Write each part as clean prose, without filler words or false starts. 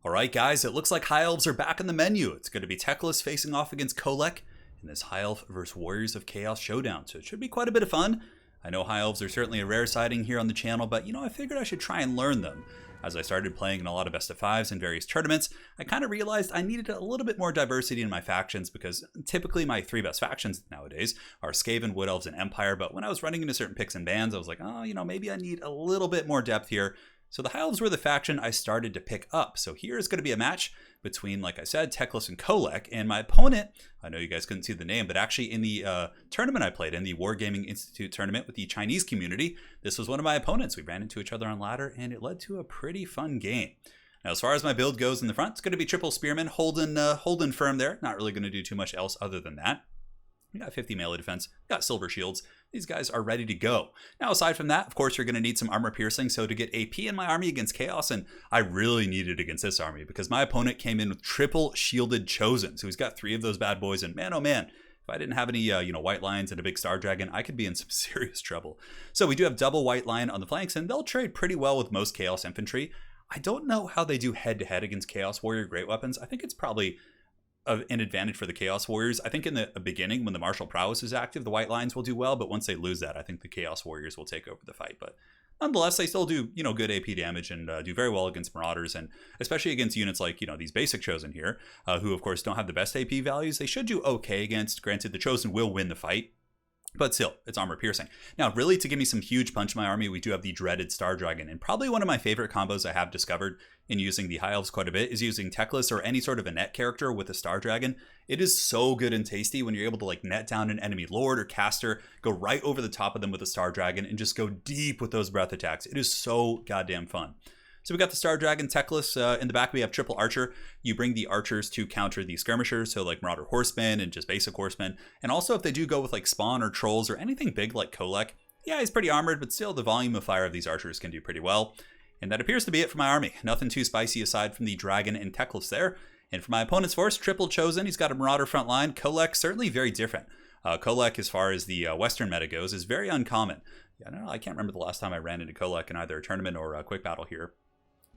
Alright guys, it looks like High Elves are back in the menu. It's going to be Teclis facing off against Kolek in this High Elf vs Warriors of Chaos showdown. So it should be quite a bit of fun. I know High Elves are certainly a rare sighting here on the channel, but I figured I should try and learn them. As I started playing in a lot of best of fives and various tournaments, I kind of realized I needed a little bit more diversity in my factions because typically my three best factions nowadays are Skaven, Wood Elves, and Empire, but when I was running into certain picks and bans, I was like, oh, maybe I need a little bit more depth here. So the High Elves were the faction I started to pick up. So here is going to be a match between, like I said, Teclis and Kolek. And my opponent, I know you guys couldn't see the name, but actually in the tournament I played in, the Wargaming Institute tournament with the Chinese community, this was one of my opponents. We ran into each other on ladder, and it led to a pretty fun game. Now, as far as my build goes in the front, it's going to be triple spearman, holding firm there. Not really going to do too much else other than that. We got 50 melee defense, got silver shields. These guys are ready to go. Now, aside from that, of course, you're going to need some armor piercing. So to get AP in my army against Chaos, and I really need it against this army because my opponent came in with triple shielded Chosen. So he's got 3 of those bad boys, and man, oh man, if I didn't have any, white lions and a big star dragon, I could be in some serious trouble. So we do have double white lion on the flanks, and they'll trade pretty well with most Chaos infantry. I don't know how they do head-to-head against Chaos Warrior great weapons. I think it's probably an advantage for the Chaos Warriors. I think in the beginning, when the martial prowess is active, the white lions will do well, but once they lose that, I think the Chaos Warriors will take over the fight. But nonetheless, they still do, good AP damage and do very well against Marauders, and especially against units like, these basic Chosen here, who of course don't have the best AP values. They should do okay against. Granted, the Chosen will win the fight, but still, it's armor piercing. Now, really, to give me some huge punch in my army, we do have the dreaded Star Dragon. And probably one of my favorite combos I have discovered in using the High Elves quite a bit is using Teclis or any sort of a net character with a Star Dragon. It is so good and tasty when you're able to net down an enemy lord or caster, go right over the top of them with a Star Dragon, and just go deep with those breath attacks. It is so goddamn fun. So we got the Star Dragon Teclis. In the back, we have triple archer. You bring the archers to counter the skirmishers, so like Marauder Horsemen and just basic horsemen. And also if they do go with like Spawn or Trolls or anything big like Kolek, yeah, he's pretty armored, but still the volume of fire of these archers can do pretty well. And that appears to be it for my army. Nothing too spicy aside from the Dragon and Teclis there. And for my opponent's force, triple Chosen. He's got a Marauder front line. Kolek, certainly very different. Kolek, as far as the Western meta goes, is very uncommon. Yeah, I don't know, I can't remember the last time I ran into Kolek in either a tournament or a quick battle here.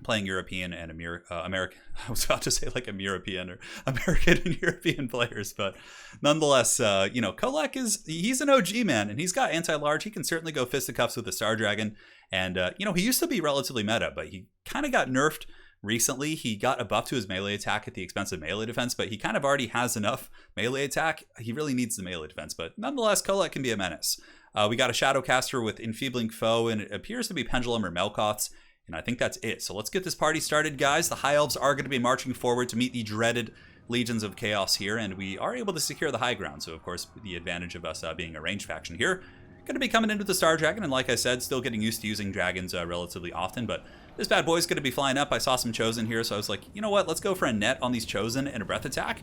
Playing European and American, I was about to say like European or American and European players, but nonetheless, Kolek he's an OG man, and he's got anti-large. He can certainly go fisticuffs with the Star Dragon, and he used to be relatively meta, but he kind of got nerfed recently. He got a buff to his melee attack at the expense of melee defense, but he kind of already has enough melee attack. He really needs the melee defense, but nonetheless, Kolek can be a menace. We got a Shadowcaster with Enfeebling Foe, and it appears to be Pendulum or Melkoths. And I think that's it. So let's get this party started, guys. The High Elves are going to be marching forward to meet the dreaded Legions of Chaos here, and we are able to secure the high ground. So, of course, the advantage of us being a ranged faction here. Going to be coming in with the Star Dragon, and like I said, still getting used to using dragons relatively often, but this bad boy's going to be flying up. I saw some Chosen here, so I was like, you know what? Let's go for a net on these Chosen and a breath attack.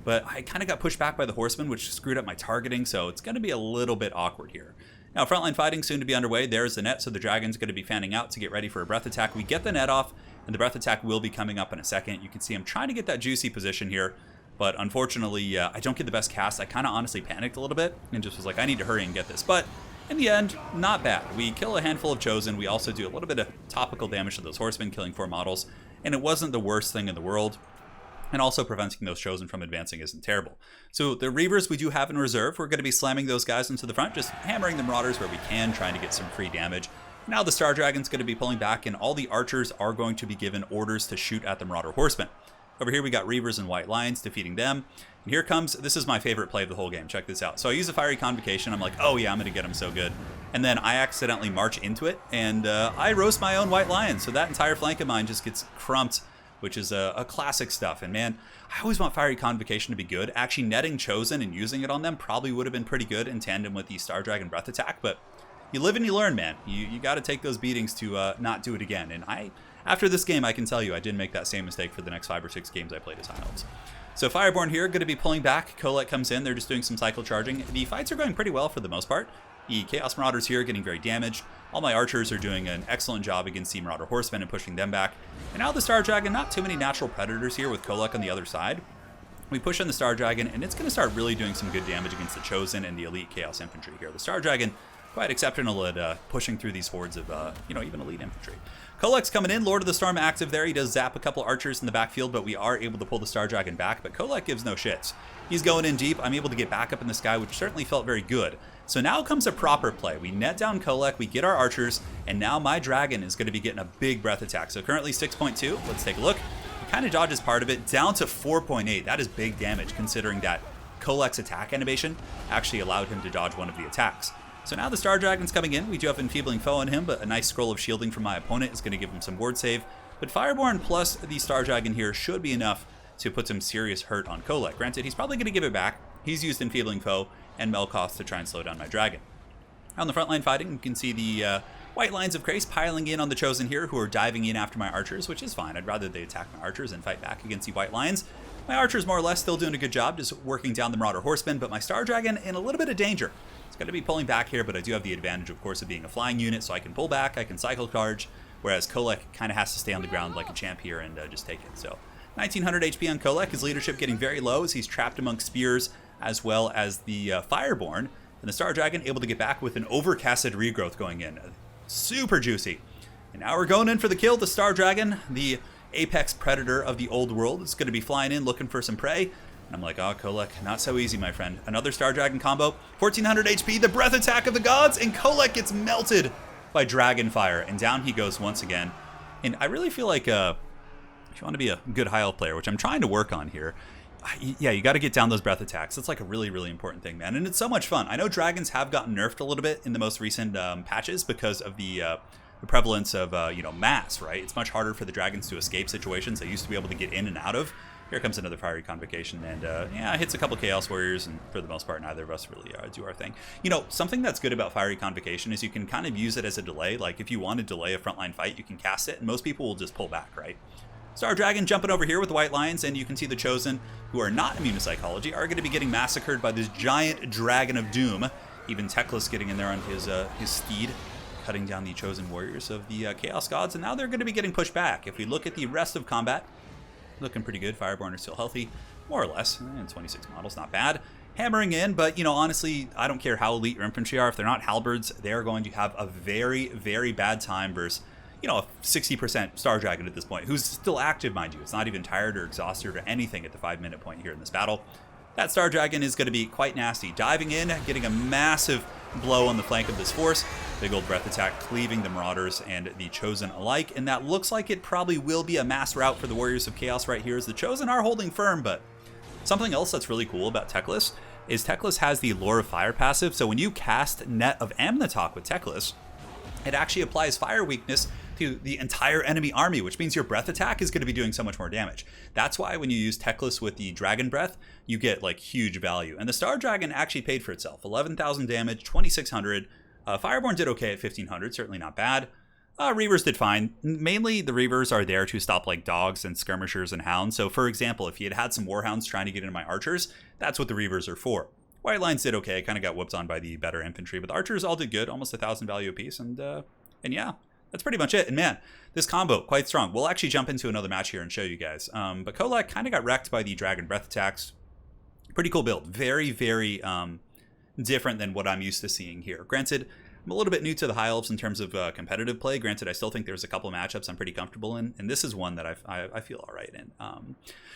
But I kind of got pushed back by the Horsemen, which screwed up my targeting, so it's going to be a little bit awkward here. Now, Frontline Fighting soon to be underway. There's the net, so the Dragon's going to be fanning out to get ready for a breath attack. We get the net off, and the breath attack will be coming up in a second. You can see I'm trying to get that juicy position here, but unfortunately, I don't get the best cast. I kind of honestly panicked a little bit and just was like, I need to hurry and get this. But in the end, not bad. We kill a handful of Chosen. We also do a little bit of topical damage to those Horsemen, killing 4 models, and it wasn't the worst thing in the world. And also preventing those Chosen from advancing isn't terrible. So the Reavers we do have in reserve, we're going to be slamming those guys into the front, just hammering the Marauders where we can, trying to get some free damage. Now the Star Dragon's going to be pulling back, and all the archers are going to be given orders to shoot at the Marauder Horsemen. Over here we got Reavers and White Lions defeating them. And here comes, this is my favorite play of the whole game, check this out. So I use a Fiery Convocation, I'm like, oh yeah, I'm going to get him so good. And then I accidentally march into it, and I roast my own White Lion, so that entire flank of mine just gets crumped, which is a classic stuff. And man, I always want Fiery Convocation to be good. Actually, netting Chosen and using it on them probably would have been pretty good in tandem with the Star Dragon Breath Attack, but you live and you learn, man. You got to take those beatings to not do it again. And after this game, I can tell you I didn't make that same mistake for the next 5 or 6 games I played as High Elves. So Fireborn here, going to be pulling back. Kolek comes in. They're just doing some cycle charging. The fights are going pretty well for the most part. The Chaos Marauders here getting very damaged. All my archers are doing an excellent job against the Marauder Horsemen and pushing them back. And now the Star Dragon, not too many natural predators here with Kolek on the other side. We push on the Star Dragon, and it's going to start really doing some good damage against the Chosen and the elite Chaos Infantry here. The Star Dragon quite exceptional at pushing through these hordes of, even elite infantry. Kolek's coming in, Lord of the Storm active there. He does zap a couple archers in the backfield, but we are able to pull the Star Dragon back. But Kolek gives no shits. He's going in deep. I'm able to get back up in the sky, which certainly felt very good. So now comes a proper play. We net down Kolek, we get our archers, and now my dragon is going to be getting a big breath attack. So currently 6.2. Let's take a look. He kind of dodges part of it down to 4.8. That is big damage considering that Kolek's attack animation actually allowed him to dodge one of the attacks. So now the Star Dragon's coming in. We do have Enfeebling Foe on him, but a nice scroll of shielding from my opponent is going to give him some ward save. But Fireborn plus the Star Dragon here should be enough to put some serious hurt on Kolek. Granted, he's probably going to give it back. He's used Enfeebling Foe and Melkoth to try and slow down my dragon. On the Frontline Fighting, you can see the white lines of Krace piling in on the Chosen here, who are diving in after my archers, which is fine. I'd rather they attack my archers and fight back against the white lines. My archers more or less still doing a good job, just working down the Marauder Horsemen, but my Star Dragon in a little bit of danger. It's going to be pulling back here, but I do have the advantage, of course, of being a flying unit, so I can pull back, I can cycle charge, whereas Kolek kind of has to stay on the ground like a champ here and just take it. So 1900 HP on Kolek, his leadership getting very low as he's trapped amongst spears, as well as the Fireborn, and the Star Dragon able to get back with an overcasted regrowth going in. Super juicy. And now we're going in for the kill. The Star Dragon, the apex predator of the old world, is going to be flying in looking for some prey. And I'm like, oh, Kolek, not so easy, my friend. Another Star Dragon combo, 1400 HP, the breath attack of the gods, and Kolek gets melted by Dragon Fire. And down he goes once again. And I really feel like if you want to be a good high elf player, which I'm trying to work on here, yeah, you got to get down those breath attacks. It's like a really, really important thing, man. And it's so much fun. I know dragons have gotten nerfed a little bit in the most recent patches because of the prevalence of, mass, right? It's much harder for the dragons to escape situations they used to be able to get in and out of. Here comes another Fiery Convocation, and yeah, hits a couple Chaos Warriors, and for the most part, neither of us really do our thing. You know, something that's good about Fiery Convocation is you can kind of use it as a delay. Like, if you want to delay a frontline fight, you can cast it, and most people will just pull back, right? Star Dragon jumping over here with the White Lions, and you can see the Chosen, who are not immune to Psychology, are going to be getting massacred by this giant Dragon of Doom. Even Teclis getting in there on his steed, cutting down the Chosen Warriors of the Chaos Gods, and now they're going to be getting pushed back. If we look at the rest of combat, looking pretty good. Fireborn are still healthy, more or less, and 26 models, not bad. Hammering in, but, you know, honestly, I don't care how elite your infantry are. If they're not halberds, they're going to have a very, very bad time versus, you know, a 60% Star Dragon at this point, who's still active, mind you. It's not even tired or exhausted or anything at the 5-minute point here in this battle. That Star Dragon is going to be quite nasty. Diving in, getting a massive blow on the flank of this force. Big old breath attack, cleaving the Marauders and the Chosen alike. And that looks like it probably will be a mass rout for the Warriors of Chaos right here, as the Chosen are holding firm. But something else that's really cool about Teclis is Teclis has the Lore of Fire passive. So when you cast Net of Amnatok with Teclis, it actually applies fire weakness to the entire enemy army, which means your breath attack is going to be doing so much more damage. That's why when you use Teclis with the Dragon Breath, you get like huge value. And the Star Dragon actually paid for itself. 11,000 damage, 2,600. Fireborn did okay at 1,500, certainly not bad. Reavers did fine. Mainly the Reavers are there to stop like dogs and skirmishers and hounds. So for example, if he had had some Warhounds trying to get into my archers, that's what the Reavers are for. White Lines did okay, kind of got whooped on by the better infantry, but the archers all did good, almost 1,000 value apiece, and yeah, that's pretty much it. And man, this combo, quite strong. We'll actually jump into another match here and show you guys. But Kolek kind of got wrecked by the Dragon Breath attacks. Pretty cool build. Very, very different than what I'm used to seeing here. Granted, I'm a little bit new to the High Elves in terms of competitive play. Granted, I still think there's a couple of matchups I'm pretty comfortable in, and this is one that I feel all right in.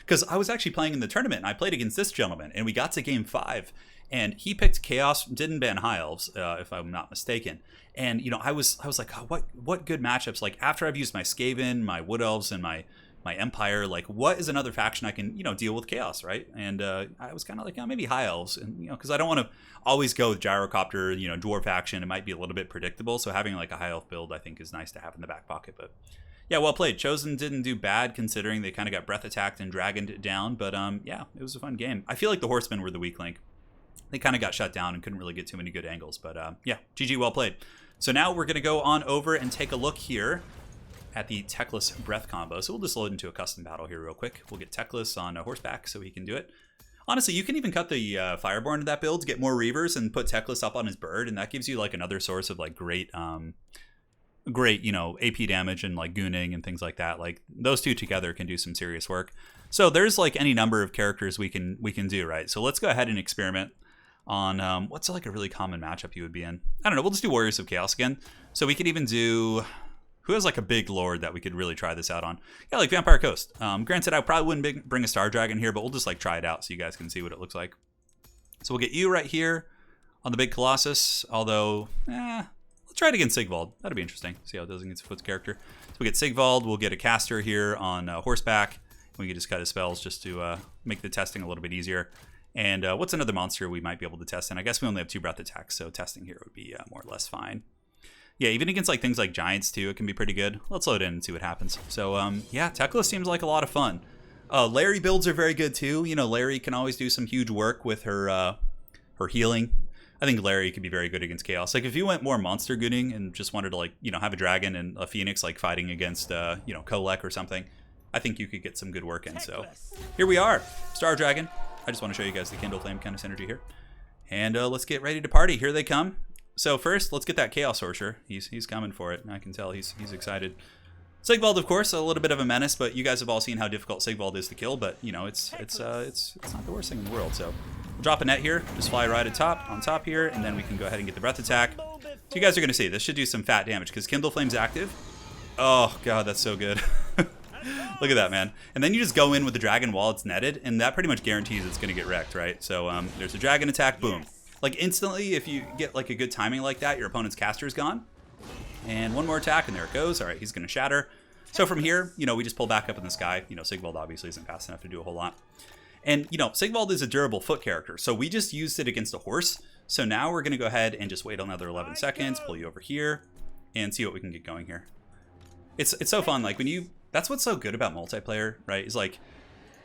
Because I was actually playing in the tournament, and I played against this gentleman, and we got to game 5, and he picked Chaos, didn't ban High Elves, if I'm not mistaken. And, you know, I was like, oh, what good matchups? Like, after I've used my Skaven, my Wood Elves, and my Empire, like, what is another faction I can, you know, deal with Chaos, right? And I was kind of like, oh, maybe High Elves, and, you know, because I don't want to always go with Gyrocopter, you know, Dwarf action. It might be a little bit predictable, so having like a High Elf build, I think, is nice to have in the back pocket. But yeah, well played. Chosen didn't do bad considering they kind of got breath attacked and dragoned down, but yeah, it was a fun game. I feel like the Horsemen were the weak link. They kind of got shut down and couldn't really get too many good angles, but yeah, GG, well played. So now we're going to go on over and take a look here at the Teclis breath combo. So we'll just load into a custom battle here real quick. We'll get Teclis on horseback so he can do it. Honestly, you can even cut the Fireborn to that build to get more Reavers and put Teclis up on his bird, and that gives you like another source of like great, you know, AP damage and like gooning and things like that. Like those two together can do some serious work. So there's like any number of characters we can do, right? So let's go ahead and experiment on what's like a really common matchup you would be in. I don't know. We'll just do Warriors of Chaos again. So we could even do, Who has like a big lord that we could really try this out on? Yeah, like Vampire Coast. Granted, I probably wouldn't bring a Star Dragon here, but we'll just like try it out so you guys can see what it looks like. So we'll get you right here on the big Colossus. Although, let's try it against Sigvald. That'd be interesting. See how it does against Foot's character. So we get Sigvald. We'll get a caster here on horseback. We can just cut his spells just to make the testing a little bit easier. And what's another monster we might be able to test in? I guess we only have 2 breath attacks, so testing here would be more or less fine. Yeah, even against like things like giants too, it can be pretty good. Let's load in and see what happens. So yeah, Teclis seems like a lot of fun. Larry builds are very good too. You know, Larry can always do some huge work with her healing. I think Larry could be very good against Chaos. Like if you went more monster gooding and just wanted to like, you know, have a dragon and a phoenix like fighting against you know, Kolek or something, I think you could get some good work in. So here we are, Star Dragon. I just want to show you guys the Kindle Flame kind of synergy here. And let's get ready to party. Here they come. So first, let's get that Chaos Sorcerer. He's coming for it. I can tell he's excited. Sigvald, of course, a little bit of a menace, but you guys have all seen how difficult Sigvald is to kill. But you know, it's not the worst thing in the world. So we'll drop a net here, just fly right on top here, and then we can go ahead and get the breath attack. So you guys are gonna see this should do some fat damage because Kindle Flame's active. Oh god, that's so good. Look at that, man. And then you just go in with the dragon while it's netted, and that pretty much guarantees it's gonna get wrecked, right? So there's a dragon attack, boom. Like instantly, if you get like a good timing like that, your opponent's caster is gone. And one more attack, and there it goes. All right, he's going to shatter. So from here, you know, we just pull back up in the sky. You know, Sigvald obviously isn't fast enough to do a whole lot. And, you know, Sigvald is a durable foot character. So we just used it against a horse. So now we're going to go ahead and just wait another 11 seconds, pull you over here, and see what we can get going here. It's so fun. Like when you, that's what's so good about multiplayer, right? Is like,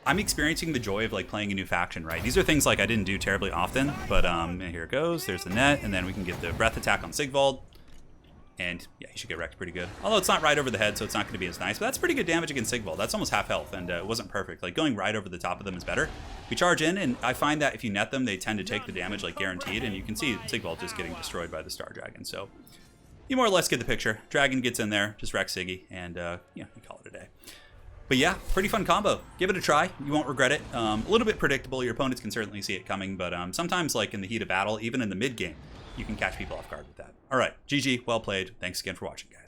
I'm experiencing the joy of like playing a new faction, right? These are things like I didn't do terribly often, but here it goes. There's the net, and then we can get the breath attack on Sigvald. And yeah, he should get wrecked pretty good. Although it's not right over the head, so it's not going to be as nice. But that's pretty good damage against Sigvald. That's almost half health, and it wasn't perfect. Like going right over the top of them is better. We charge in, and I find that if you net them, they tend to take the damage like guaranteed. And you can see Sigvald just getting destroyed by the Star Dragon. So you more or less get the picture. Dragon gets in there, just wrecks Siggy, and yeah, we call it a day. But yeah, pretty fun combo. Give it a try. You won't regret it. A little bit predictable. Your opponents can certainly see it coming, but sometimes like in the heat of battle, even in the mid game, you can catch people off guard with that. All right, GG, well played. Thanks again for watching, guys.